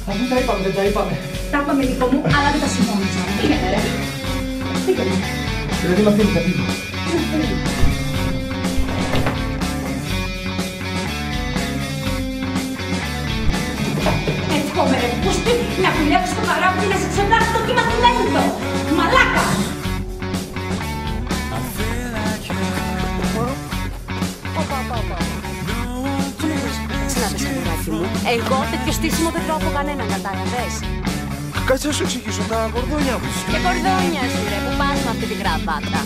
Αφού τα είπαμε, δεν τα είπαμε. Τα είπαμε δικό μου, αλλά δεν τα συμφώνησαμε. Πήγαινε ρε. Πήγαινε. Δηλαδή με αφήνει, θα φύγω. Εύχομαι ρε πούστη να δουλεύεις στο καράβι και να σε ξεπράσει το κύμα του λέντο. Μαλάκα! Εγώ τέτοιο στήσιμο δεν τρώω από κανέναν, κατάλαβες. Κάτσε να σου εξηγήσω τα κορδόνια μου. Και κορδόνια σου ρε, που πας με αυτή τη γραβάτα.